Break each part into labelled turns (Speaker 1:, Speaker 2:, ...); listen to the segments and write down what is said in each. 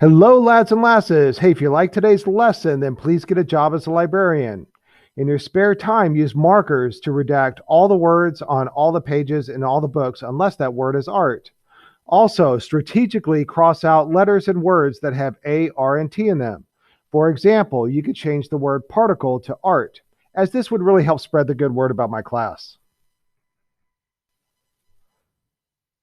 Speaker 1: Hello, lads and lasses. Hey, if you like today's lesson, then please get a job as a librarian. In your spare time, use markers to redact all the words on all the pages in all the books, unless that word is art. Also, strategically cross out letters and words that have A, R, and T in them. For example, you could change the word particle to art, as this would really help spread the good word about my class.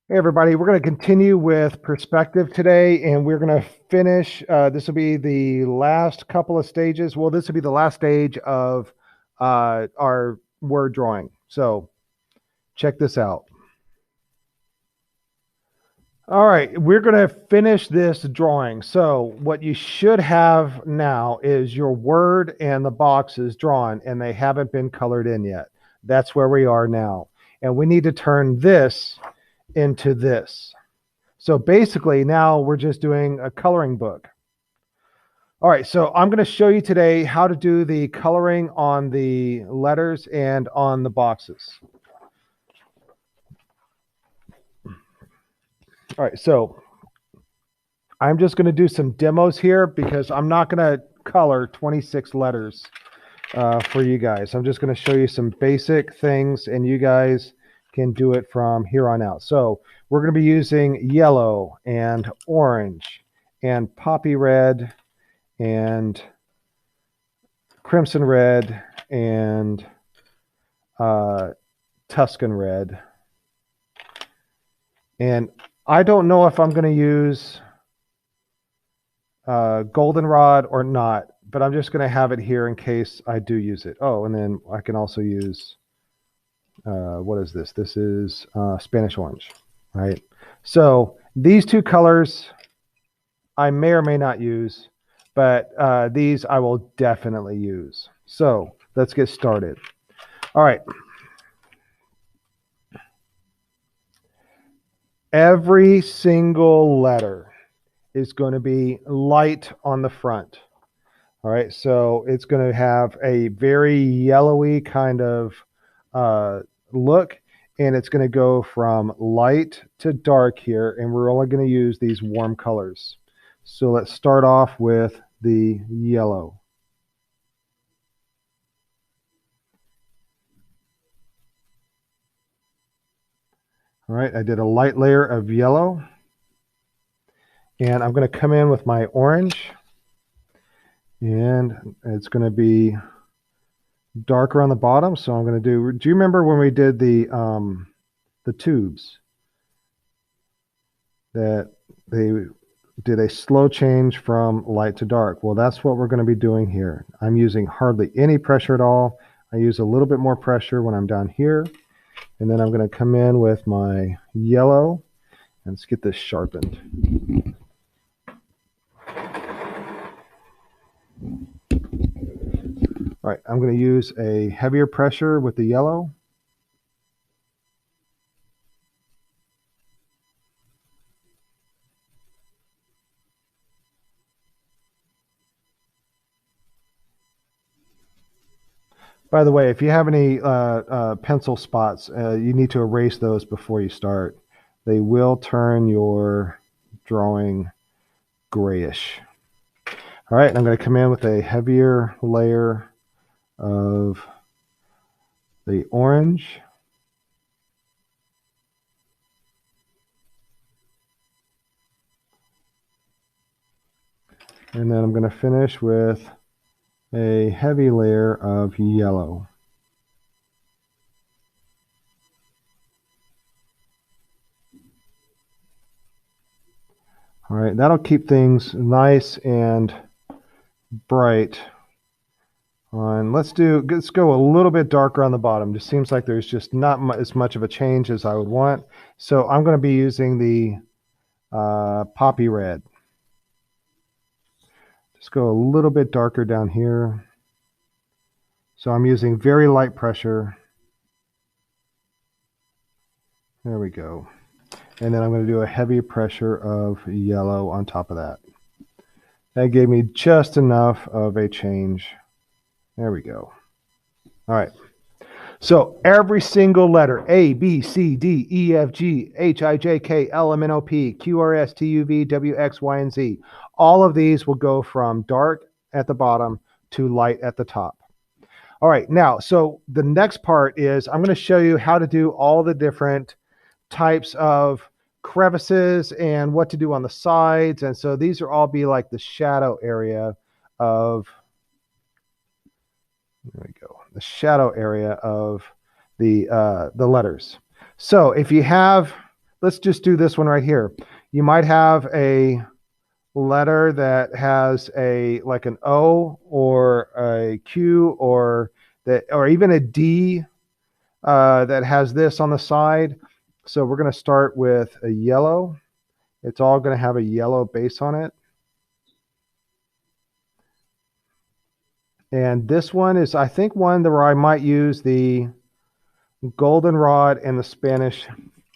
Speaker 1: Hey, everybody, we're going to continue with perspective today, and we're going to finish. This will be the last couple of stages. Well, this will be the last stage of our word drawing. So check this out. All right, we're going to finish this drawing. So what you should have now is your word and the boxes drawn, and they haven't been colored in yet. That's where we are now. And we need to turn this into this. So basically now we're just doing a coloring book. All right, so I'm going to show you today how to do the coloring on the letters and on the boxes. All right, so I'm just going to do some demos here because I'm not going to color 26 letters for you guys. I'm just going to show you some basic things, and you guys can do it from here on out. So we're going to be using yellow and orange and poppy red and crimson red and Tuscan red. And I don't know if I'm going to use goldenrod or not, but I'm just going to have it here in case I do use it. Oh, and then I can also use, what is this? This is Spanish orange, right? So these two colors I may or may not use, but these I will definitely use. So let's get started. All right. Every single letter is going to be light on the front. All right, so it's going to have a very yellowy kind of look, and it's going to go from light to dark here, and we're only going to use these warm colors. So let's start off with the yellow. All right, I did a light layer of yellow, and I'm going to come in with my orange, and it's going to be darker on the bottom. So I'm going to do you remember when we did the tubes that they did a slow change from light to dark? Well, that's what we're going to be doing here. I'm using hardly any pressure at all. I use a little bit more pressure when I'm down here. And then I'm going to come in with my yellow, and let's get this sharpened. All right, I'm going to use a heavier pressure with the yellow. By the way, if you have any pencil spots, you need to erase those before you start. They will turn your drawing grayish. All right, I'm going to come in with a heavier layer of the orange. And then I'm going to finish with a heavy layer of yellow. All right, that'll keep things nice and bright. Let's go a little bit darker on the bottom. Just seems like there's just not as much of a change as I would want. So I'm going to be using the poppy red. Just go a little bit darker down here. So I'm using very light pressure. There we go. And then I'm going to do a heavy pressure of yellow on top of that. That gave me just enough of a change. There we go. All right. So every single letter, A, B, C, D, E, F, G, H, I, J, K, L, M, N, O, P, Q, R, S, T, U, V, W, X, Y, and Z. All of these will go from dark at the bottom to light at the top. All right, now, so the next part is I'm going to show you how to do all the different types of crevices and what to do on the sides. And so these are all be like the shadow area of, there we go, the shadow area of the letters. So if you have, let's just do this one right here. You might have a letter that has a like an O or a Q or that, or even a D that has this on the side. So we're going to start with a yellow. It's all going to have a yellow base on it. And this one is, I think, one where I might use the goldenrod and the Spanish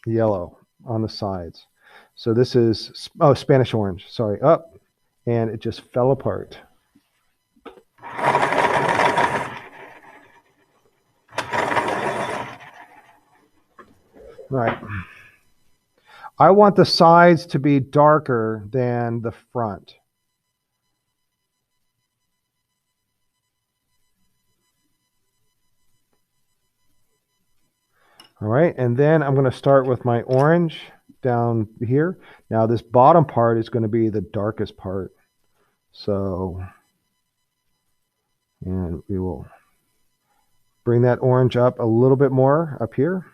Speaker 1: yellow on the sides. So this is, oh, Spanish orange, sorry, up, and it just fell apart. All right. I want the sides to be darker than the front. All right, and then I'm going to start with my orange down here. Now this bottom part is going to be the darkest part. So, and we will bring that orange up a little bit more up here.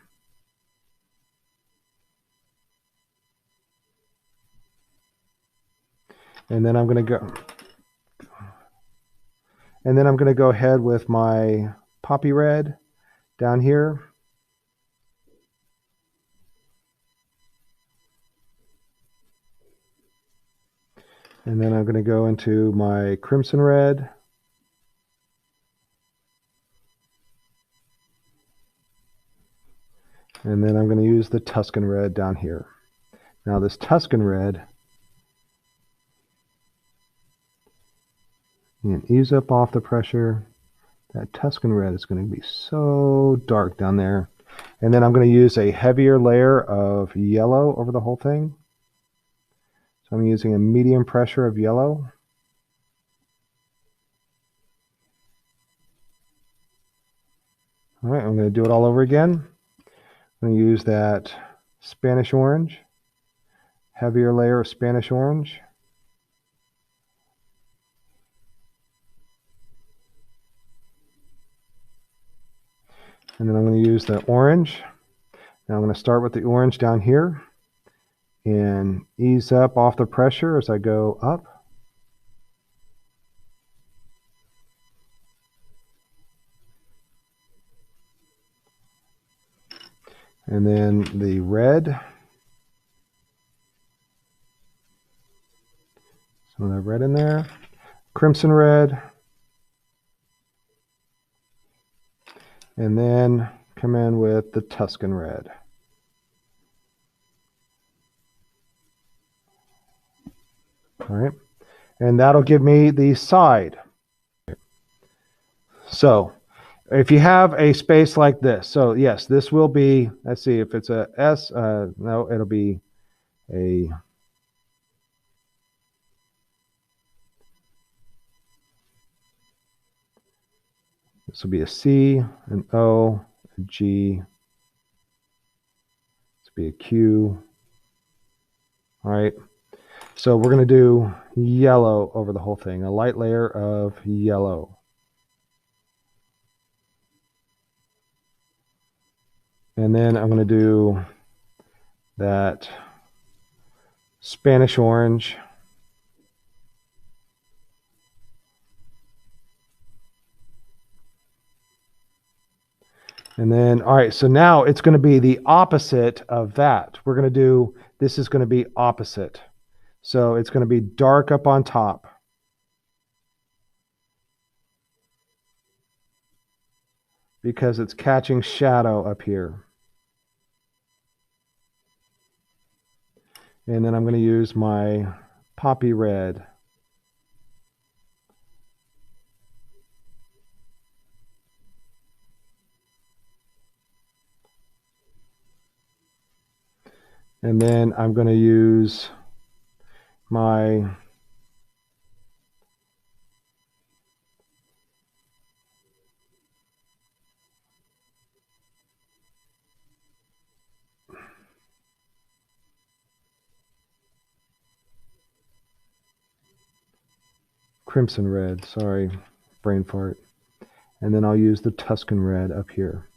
Speaker 1: And then I'm going to go ahead with my poppy red down here. And then I'm going to go into my crimson red. And then I'm going to use the Tuscan red down here. Now this Tuscan red, and ease up off the pressure. That Tuscan red is going to be so dark down there. And then I'm going to use a heavier layer of yellow over the whole thing. So I'm using a medium pressure of yellow. All right, I'm going to do it all over again. I'm going to use that Spanish orange, heavier layer of Spanish orange. And then I'm going to use the orange. Now I'm going to start with the orange down here and ease up off the pressure as I go up. And then the red. Some of that red in there. Crimson red. And then come in with the Tuscan red. All right. And that'll give me the side. So if you have a space like this, so yes, this will be, let's see if it's a S, no, it'll be a, this will be a C, an O, a G, this will be a Q. All right. So we're going to do yellow over the whole thing, a light layer of yellow. And then I'm going to do that Spanish orange. And then, all right, so now it's going to be the opposite of that. We're going to do, this is going to be opposite. So it's going to be dark up on top. Because it's catching shadow up here. And then I'm going to use my poppy red. And then I'm going to use my crimson red, sorry, brain fart. And then I'll use the Tuscan red up here.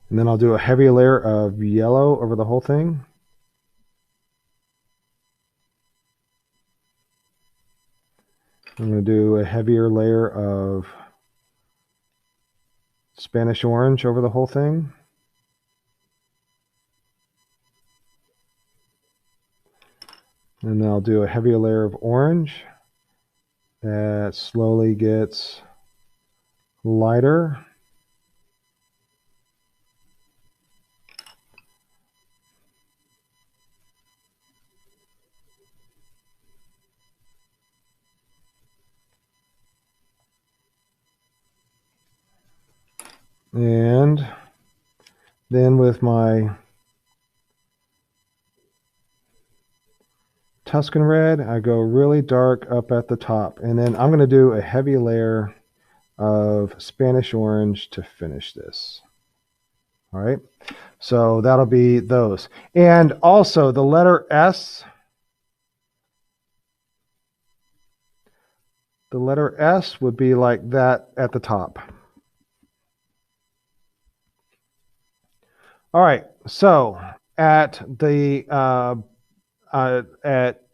Speaker 1: And then I'll do a heavy layer of yellow over the whole thing. I'm going to do a heavier layer of Spanish orange over the whole thing. And then I'll do a heavier layer of orange that slowly gets lighter. And then with my Tuscan red, I go really dark up at the top. And then I'm going to do a heavy layer of Spanish orange to finish this. All right. So that'll be those. And also the letter S. The letter S would be like that at the top. All right. So at the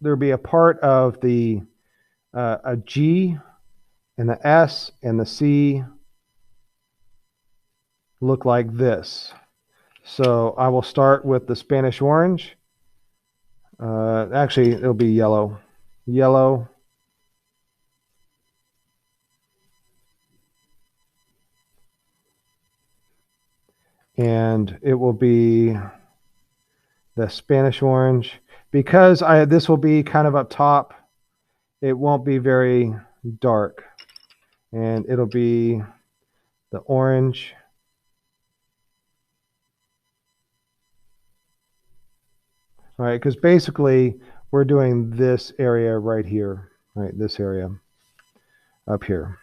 Speaker 1: there'll be a part of the a G and the S and the C look like this. So I will start with the Spanish orange. Actually, it'll be yellow. Yellow. And it will be the Spanish orange. Because this will be kind of up top, it won't be very dark. And it'll be the orange. All right, because basically we're doing this area right here, right? This area up here.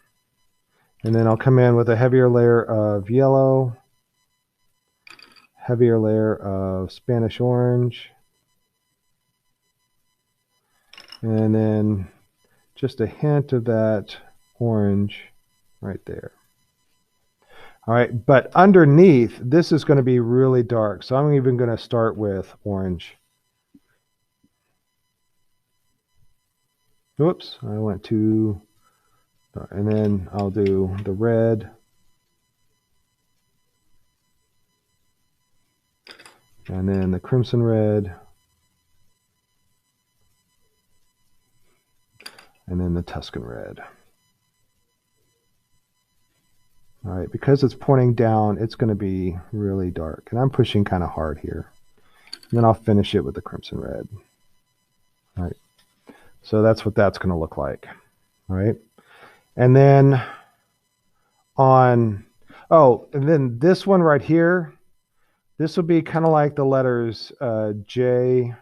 Speaker 1: And then I'll come in with a heavier layer of yellow, heavier layer of Spanish orange, and then just a hint of that orange right there. All right, but underneath, this is going to be really dark. So I'm even going to start with orange. Whoops, I went too dark. And then I'll do the red. And then the crimson red. And then the Tuscan red. All right, because it's pointing down, it's going to be really dark. And I'm pushing kind of hard here. And then I'll finish it with the crimson red. All right, so that's what that's going to look like. All right, and then and then this one right here, this will be kind of like the letters J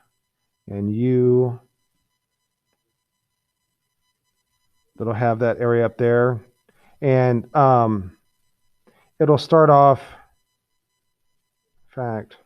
Speaker 1: and U. That'll have that area up there. And it'll start off, in fact,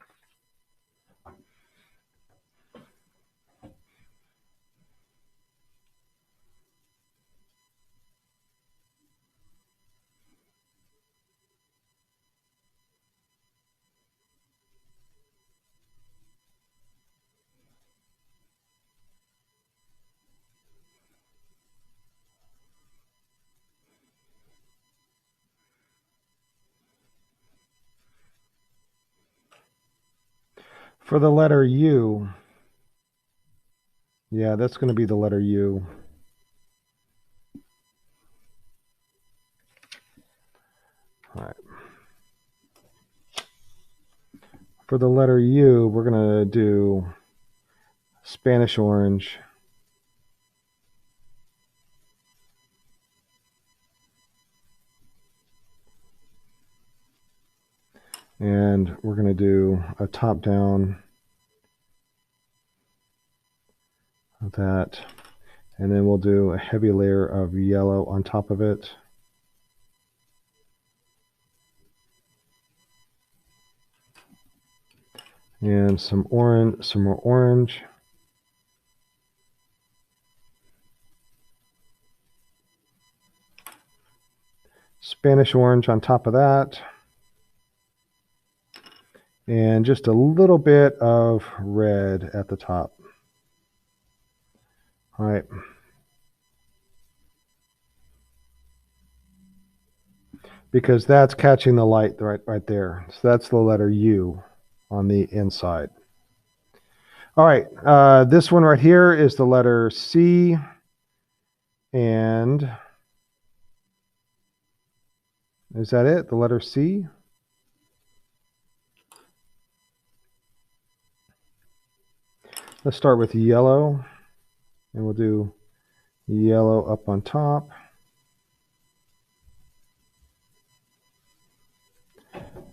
Speaker 1: for the letter U, yeah, that's going to be the letter U. All right. For the letter U, we're going to do Spanish orange, and we're going to do a top down of that, and then we'll do a heavy layer of yellow on top of it. And some orange, some more orange. Spanish orange on top of that. And just a little bit of red at the top. All right. Because that's catching the light right there. So that's the letter U on the inside. All right. This one right here is the letter C. And is that it? The letter C? Let's start with yellow. And we'll do yellow up on top.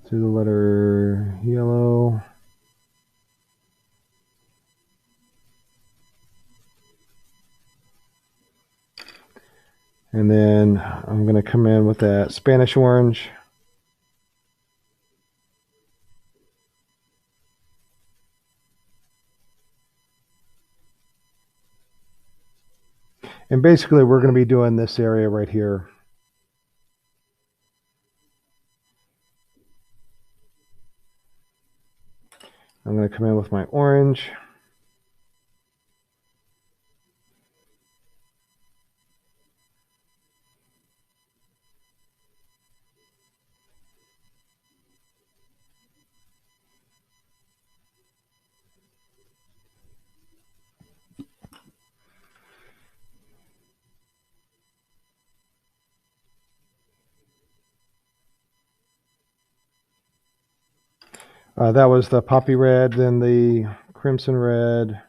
Speaker 1: Do the letter yellow. And then I'm going to come in with that Spanish orange. And basically, we're going to be doing this area right here. I'm going to come in with my orange. That was the poppy red, then the crimson red,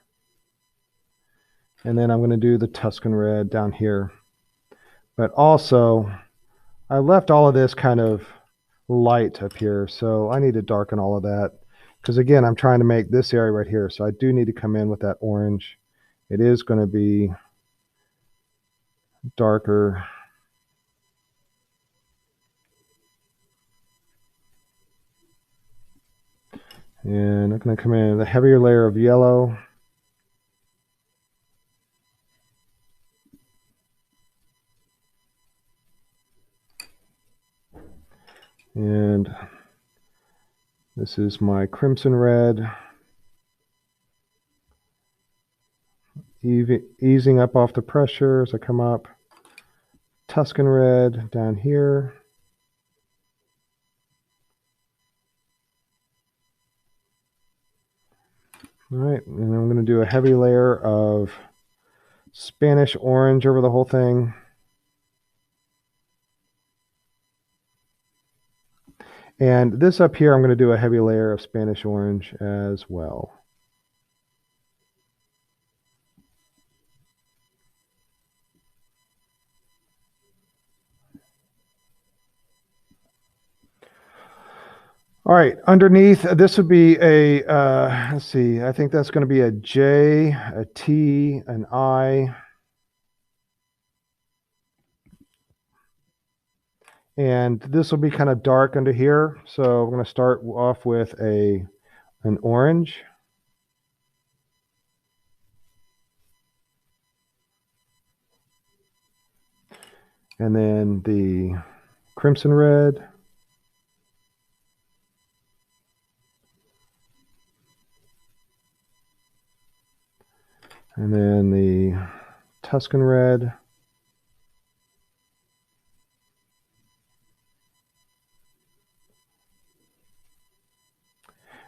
Speaker 1: and then I'm going to do the Tuscan red down here. But also, I left all of this kind of light up here, so I need to darken all of that. Because again, I'm trying to make this area right here, so I do need to come in with that orange. It is going to be darker. And I'm going to come in with a heavier layer of yellow. And this is my crimson red. Easing up off the pressure as I come up. Tuscan red down here. All right, and I'm going to do a heavy layer of Spanish orange over the whole thing. And this up here, I'm going to do a heavy layer of Spanish orange as well. All right, underneath, this would be a, let's see, I think that's going to be a J, a T, an I. And this will be kind of dark under here. So we're going to start off with an orange. And then the crimson red. And then the Tuscan red.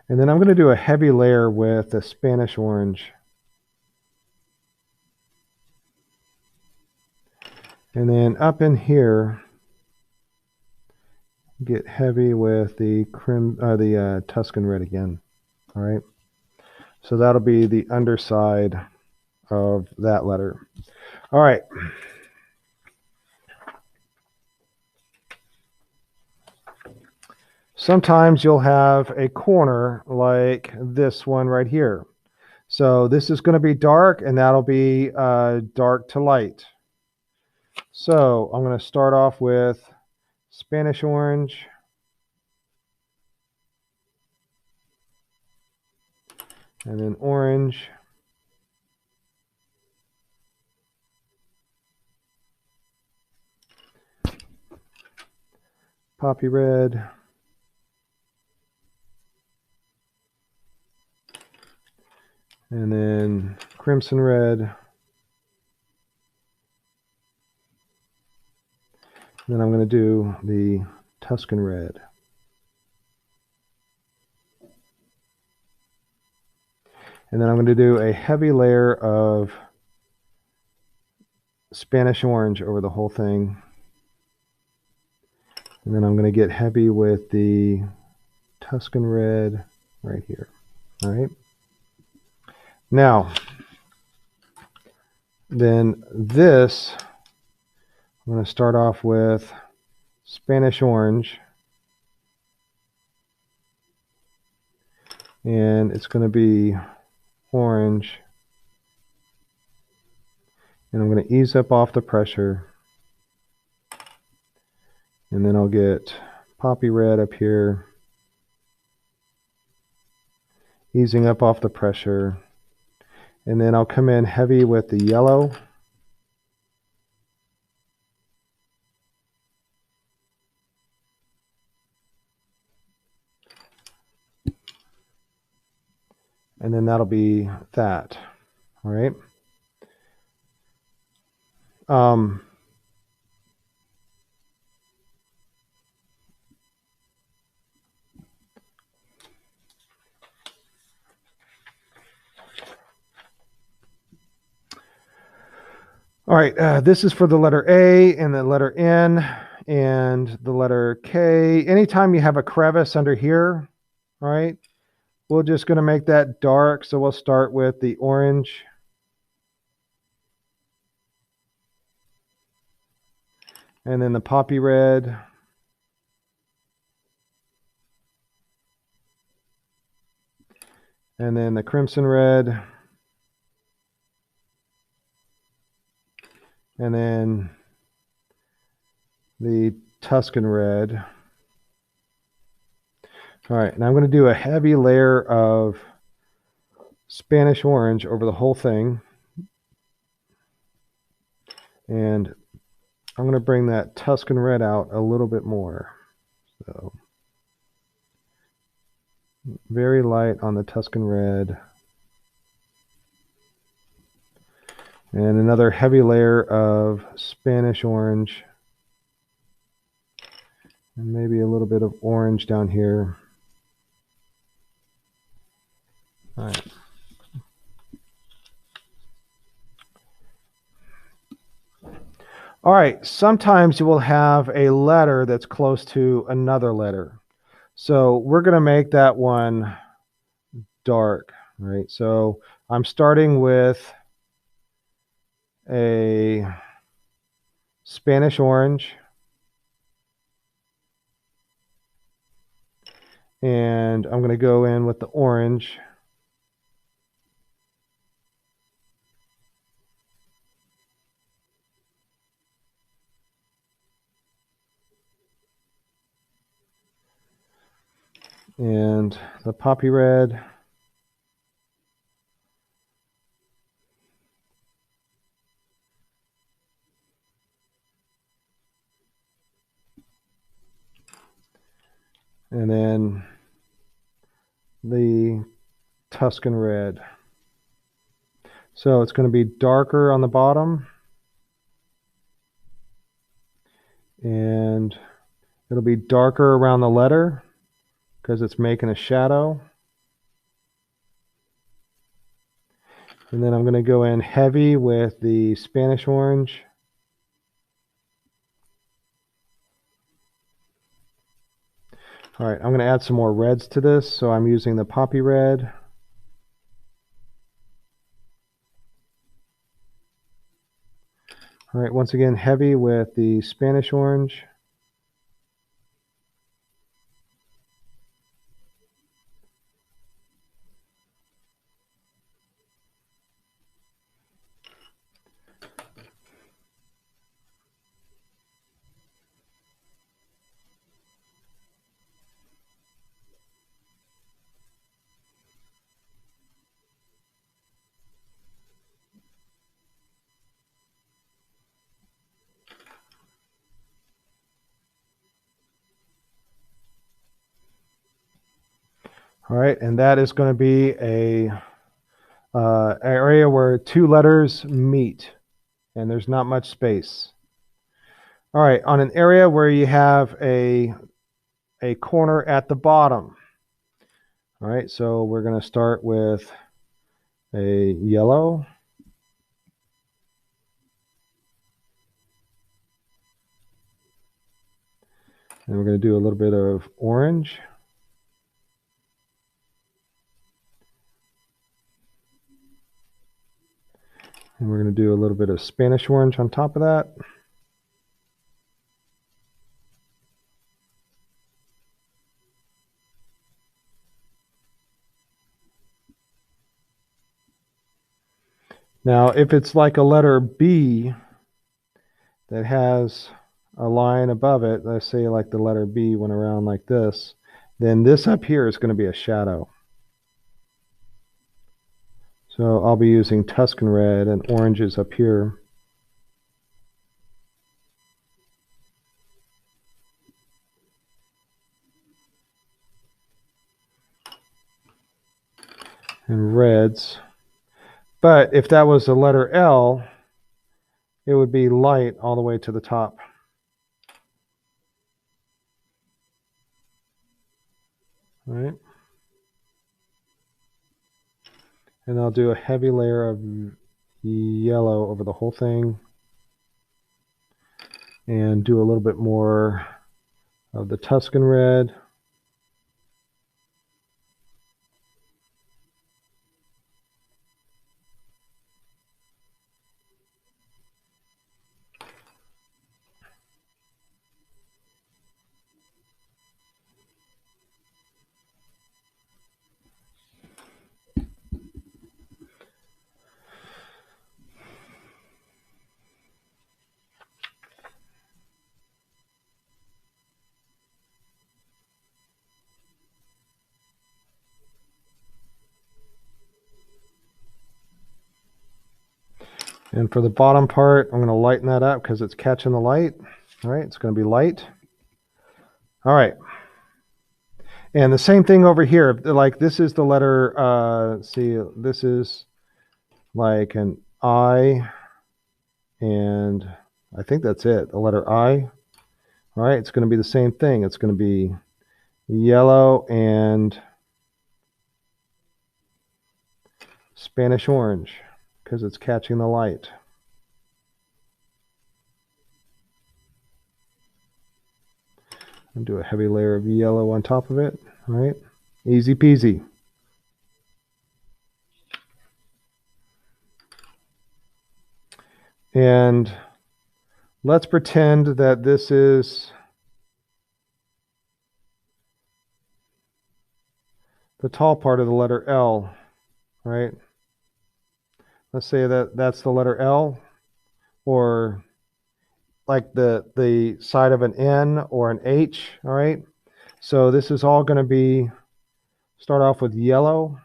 Speaker 1: And then I'm going to do a heavy layer with the Spanish orange. And then up in here, get heavy with the Tuscan red again. All right. So that'll be the underside of that letter. All right. Sometimes you'll have a corner like this one right here. So this is going to be dark, and that'll be dark to light. So I'm going to start off with Spanish orange. And then orange. Poppy red. And then crimson red. And then I'm going to do the Tuscan red. And then I'm going to do a heavy layer of Spanish orange over the whole thing. And then I'm going to get heavy with the Tuscan red right here. All right. Now, then this, I'm going to start off with Spanish orange. And it's going to be orange. And I'm going to ease up off the pressure. And then I'll get poppy red up here. Easing up off the pressure. And then I'll come in heavy with the yellow. And then that'll be that. All right. All right, this is for the letter A and the letter N and the letter K. Anytime you have a crevice under here, all right, we're just going to make that dark. So we'll start with the orange. And then the poppy red. And then the crimson red. And then the Tuscan red. All right, and I'm going to do a heavy layer of Spanish orange over the whole thing. And I'm going to bring that Tuscan red out a little bit more. So very light on the Tuscan red. And another heavy layer of Spanish orange. And maybe a little bit of orange down here. All right. All right, sometimes you will have a letter that's close to another letter. So we're going to make that one dark, right? So I'm starting with a Spanish orange. And I'm going to go in with the orange. And the poppy red. And then the Tuscan red. So it's going to be darker on the bottom. And it'll be darker around the letter because it's making a shadow. And then I'm going to go in heavy with the Spanish orange. All right, I'm going to add some more reds to this. So I'm using the poppy red. All right, once again, heavy with the Spanish orange. All right, and that is going to be a area where two letters meet, and there's not much space. All right, on an area where you have a corner at the bottom. All right, so we're going to start with a yellow. And we're going to do a little bit of orange. And we're going to do a little bit of Spanish orange on top of that. Now, if it's like a letter B that has a line above it, let's say like the letter B went around like this, then this up here is going to be a shadow. So I'll be using Tuscan red and oranges up here. And reds. But if that was the letter L, it would be light all the way to the top. All right. And I'll do a heavy layer of yellow over the whole thing. And do a little bit more of the Tuscan red. And for the bottom part, I'm going to lighten that up because it's catching the light. All right, it's going to be light. All right. And the same thing over here. Like this is the letter, see, this is like an I, and I think that's it, the letter I. All right, it's going to be the same thing. It's going to be yellow and Spanish orange because it's catching the light. And do a heavy layer of yellow on top of it. All right, easy peasy. And let's pretend that this is the tall part of the letter L, right? Let's say that that's the letter L, or like the side of an N or an H, all right? So this is all going to be, start off with yellow.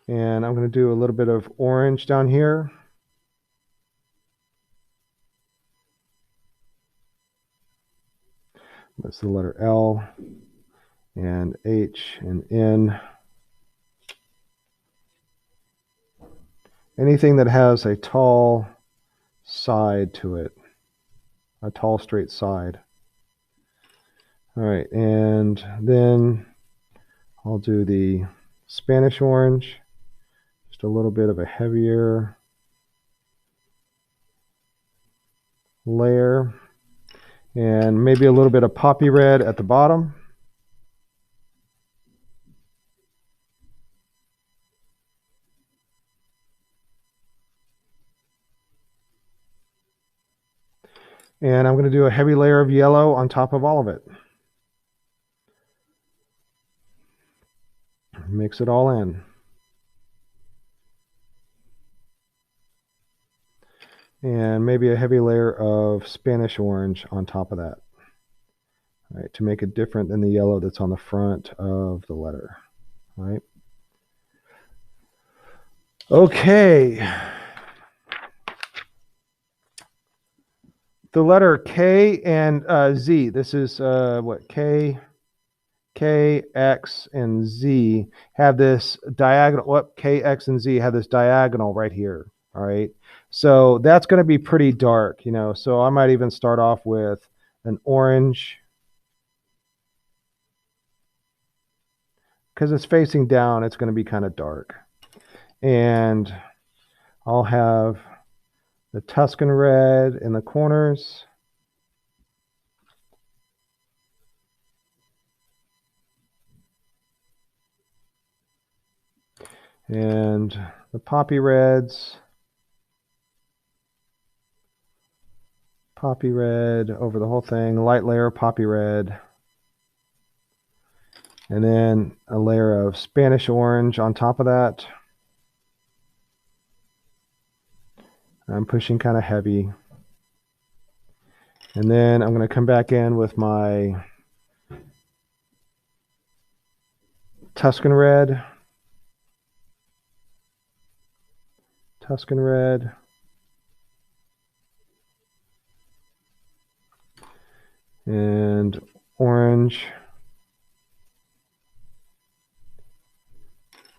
Speaker 1: And I'm going to do a little bit of orange down here. That's the letter L and H and N. Anything that has a tall side to it, a tall straight side. All right, and then I'll do the Spanish orange, just a little bit of a heavier layer, and maybe a little bit of poppy red at the bottom. And I'm going to do a heavy layer of yellow on top of all of it. Mix it all in. And maybe a heavy layer of Spanish orange on top of that. All right, to make it different than the yellow that's on the front of the letter. All right. Okay. The letter K and Z. This is what K, X, and Z have this diagonal. What K, X, and Z have this diagonal right here. All right. So that's going to be pretty dark, you know. So I might even start off with an orange because it's facing down. It's going to be kind of dark, and I'll have the Tuscan red in the corners. And the poppy reds. Poppy red over the whole thing, light layer poppy red. And then a layer of Spanish orange on top of that. I'm pushing kind of heavy. And then I'm going to come back in with my Tuscan red. Tuscan red. And orange.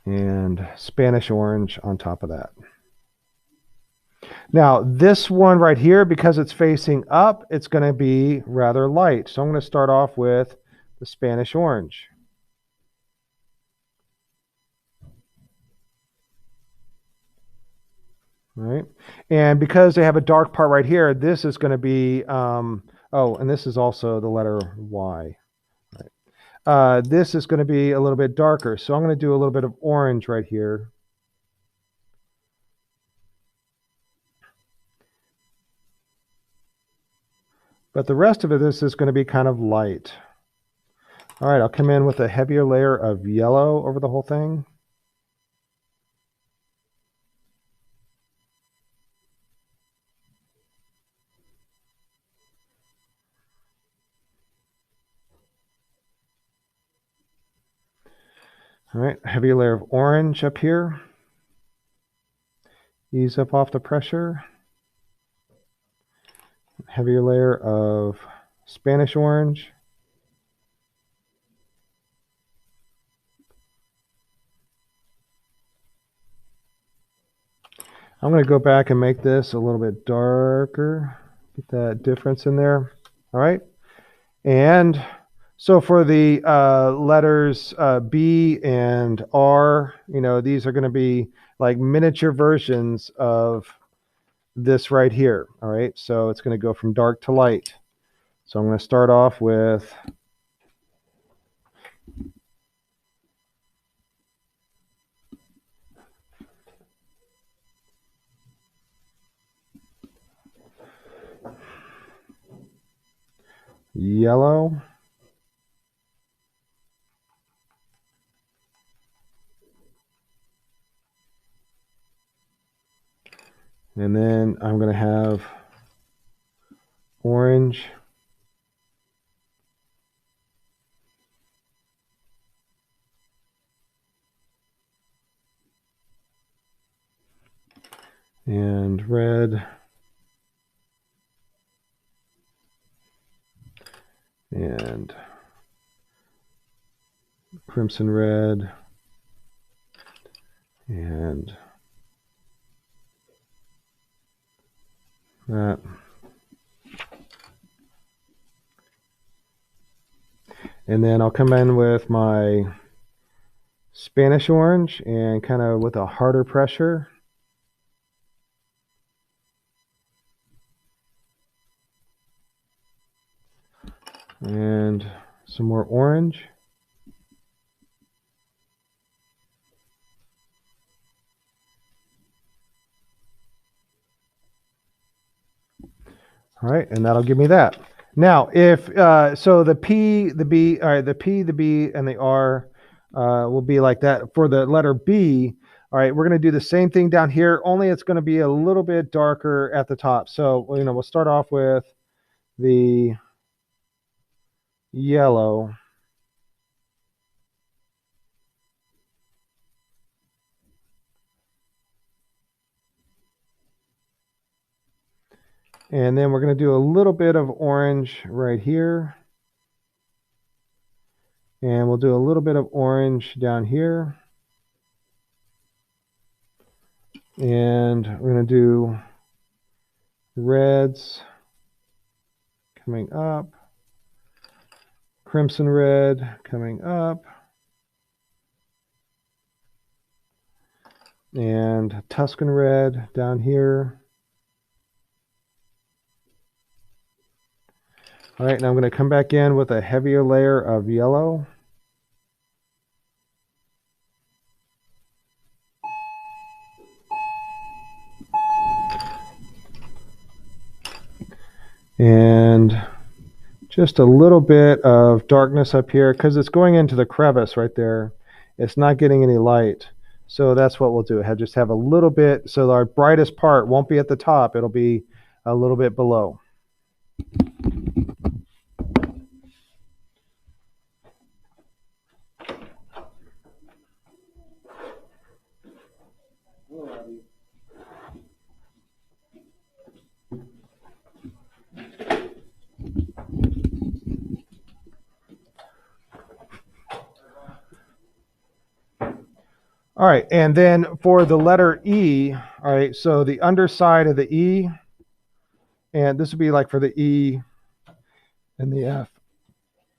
Speaker 1: And Spanish orange on top of that. Now, this one right here, because it's facing up, it's going to be rather light. So I'm going to start off with the Spanish orange. All right. And because they have a dark part right here, this is going to be, oh, and this is also the letter Y. Right. This is going to be a little bit darker. So I'm going to do a little bit of orange right here. But the rest of it, this is going to be kind of light. All right, I'll come in with a heavier layer of yellow over the whole thing. All right, heavy layer of orange up here. Ease up off the pressure. Heavier layer of Spanish orange. I'm going to go back and make this a little bit darker. Get that difference in there. All right. And so for the letters B and R, you know, these are going to be like miniature versions of this right here. All right. So it's going to go from dark to light. So I'm going to start off with yellow. And then I'm going to have orange. And red. And crimson red. And that. And then I'll come in with my Spanish orange and kind of with a harder pressure. And some more orange. All right, and that'll give me that. Now, if so, the P, the B, all right, the P, the B, and the R will be like that. For the letter B, all right, we're going to do the same thing down here, only it's going to be a little bit darker at the top. So, we'll start off with the yellow. And then we're going to do a little bit of orange right here. And we'll do a little bit of orange down here. And we're going to do reds coming up, crimson red coming up, and Tuscan red down here. All right, now I'm going to come back in with a heavier layer of yellow. And just a little bit of darkness up here because it's going into the crevice right there. It's not getting any light. So that's what we'll do. Just have a little bit, so our brightest part won't be at the top. It'll be a little bit below. All right, and then for the letter E, all right, so the underside of the E, and this would be like for the E and the F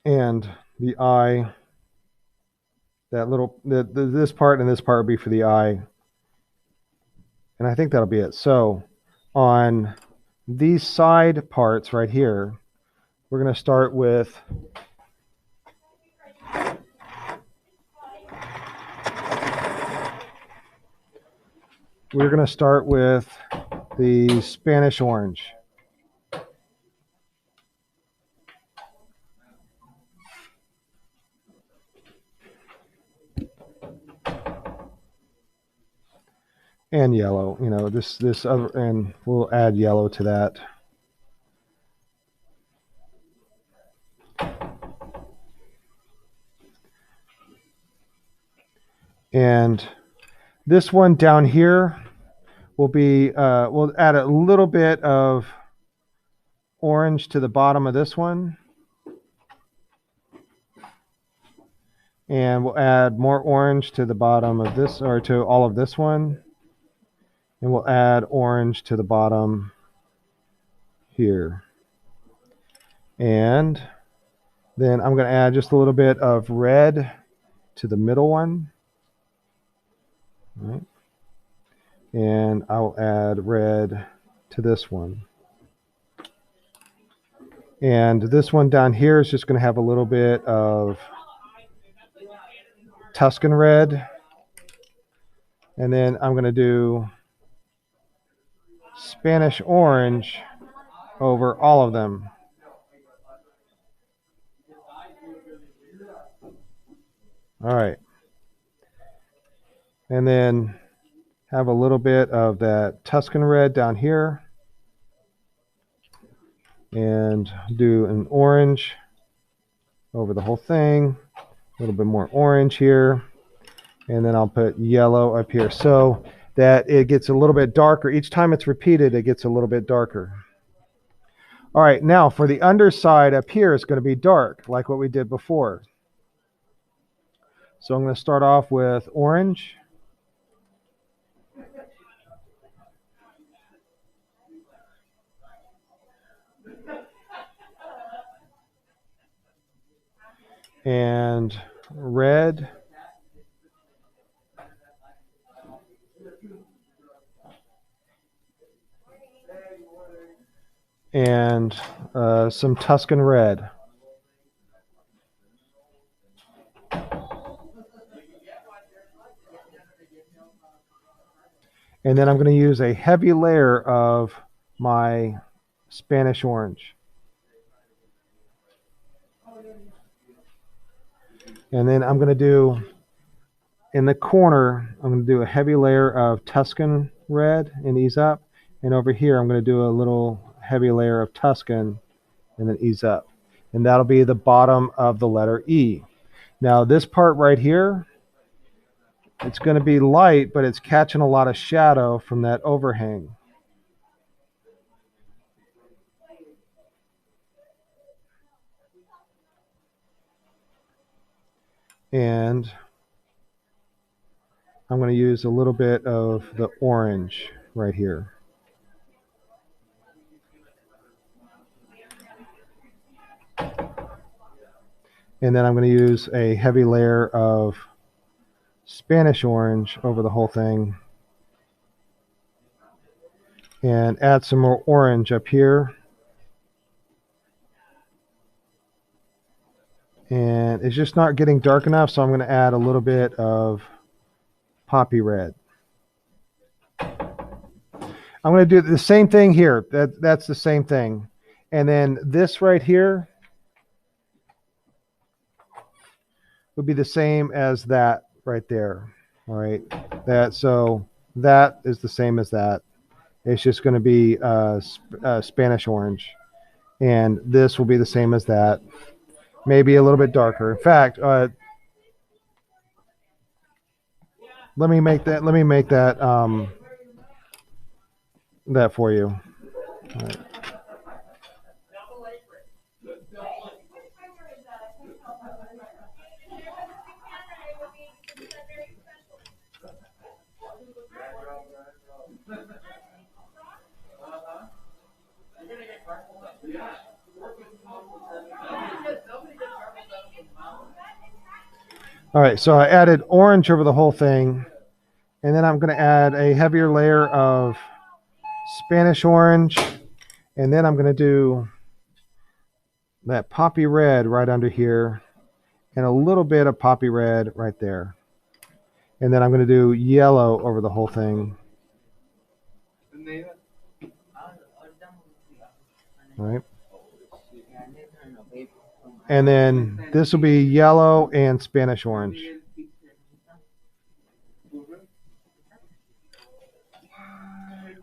Speaker 1: and the I, that little, this part and this part would be for the I. And I think that'll be it. So on these side parts right here, we're going to start with the Spanish orange. And yellow, this other, and we'll add yellow to that. And this one down here will be, we'll add a little bit of orange to the bottom of this one. And we'll add more orange to the bottom of this, or to all of this one. And we'll add orange to the bottom here. And then I'm going to add just a little bit of red to the middle one. All right. And I'll add red to this one. And this one down here is just going to have a little bit of Tuscan red. And then I'm going to do Spanish orange over all of them. All right. And then have a little bit of that Tuscan red down here. And do an orange over the whole thing. A little bit more orange here. And then I'll put yellow up here so that it gets a little bit darker. Each time it's repeated, it gets a little bit darker. All right, now for the underside up here, it's going to be dark, like what we did before. So I'm going to start off with orange. And red. And some Tuscan red. And then I'm going to use a heavy layer of my Spanish orange. And then I'm going to do, in the corner, I'm going to do a heavy layer of Tuscan red and ease up. And over here, I'm going to do a little heavy layer of Tuscan and then ease up. And that'll be the bottom of the letter E. Now this part right here, it's going to be light, but it's catching a lot of shadow from that overhang. And I'm going to use a little bit of the orange right here. And then I'm going to use a heavy layer of Spanish orange over the whole thing. And add some more orange up here. And it's just not getting dark enough, so I'm going to add a little bit of poppy red. I'm going to do the same thing here. That's the same thing. And then this right here would be the same as that right there. All right. So that is the same as that. It's just going to be Spanish orange. And this will be the same as that. Maybe a little bit darker. In fact, let me make that that for you. All right. All right, so I added orange over the whole thing, and then I'm going to add a heavier layer of Spanish orange, and then I'm going to do that poppy red right under here, and a little bit of poppy red right there. And then I'm going to do yellow over the whole thing. All right. And then this will be yellow and Spanish orange. I'm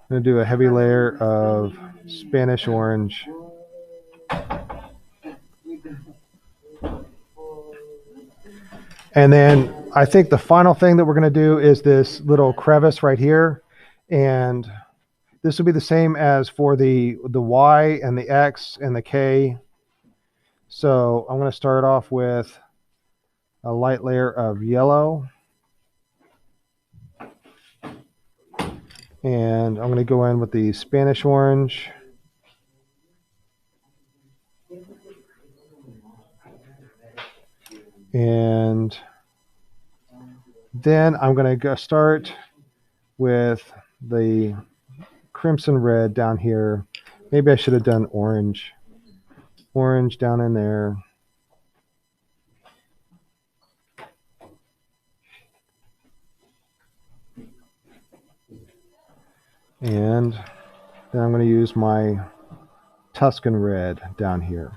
Speaker 1: going to do a heavy layer of Spanish orange. And then I think the final thing that we're going to do is this little crevice right here. And this will be the same as for the Y and the X and the K. So I'm going to start off with a light layer of yellow. And I'm going to go in with the Spanish orange. And then I'm going to go start with the crimson red down here. Maybe I should have done orange. Orange down in there. And then I'm going to use my Tuscan red down here.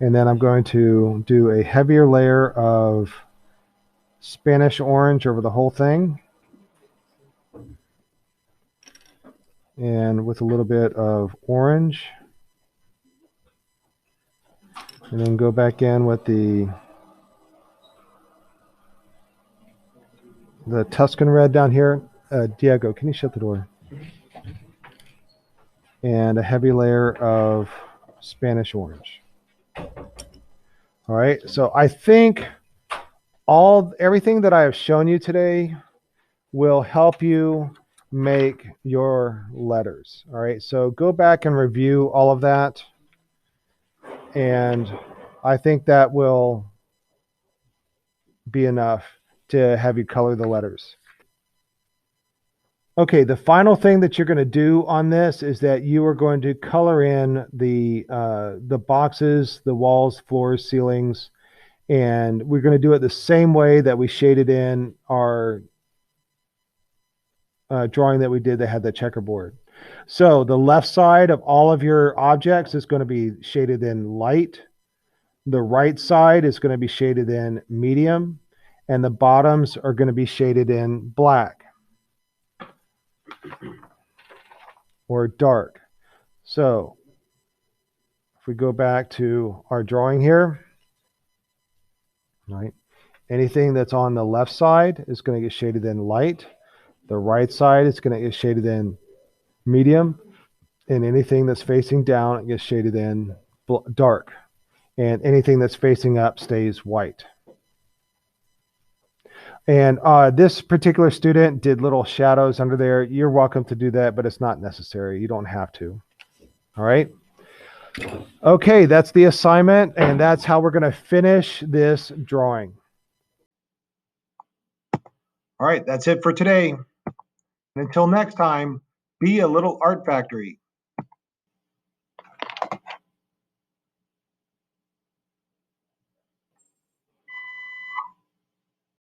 Speaker 1: And then I'm going to do a heavier layer of Spanish orange over the whole thing. And with a little bit of orange. And then go back in with the Tuscan red down here. Diego, can you shut the door? And a heavy layer of Spanish orange. All right, so I think everything that I have shown you today will help you make your letters. All right, so go back and review all of that. And I think that will be enough to have you color the letters. Okay, the final thing that you're going to do on this is that you are going to color in the boxes, the walls, floors, ceilings, and we're going to do it the same way that we shaded in our drawing that we did that had the checkerboard. So the left side of all of your objects is going to be shaded in light. The right side is going to be shaded in medium, and the bottoms are going to be shaded in black or dark. So if we go back to our drawing here, right, anything that's on the left side is going to get shaded in light. The right side is going to get shaded in medium, and anything that's facing down it gets shaded in dark, and anything that's facing up stays white. And this particular student did little shadows under there. You're welcome to do that, but it's not necessary. You don't have to. All right. Okay, that's the assignment, and that's how we're going to finish this drawing.
Speaker 2: All right, that's it for today. And until next time, be a little art factory.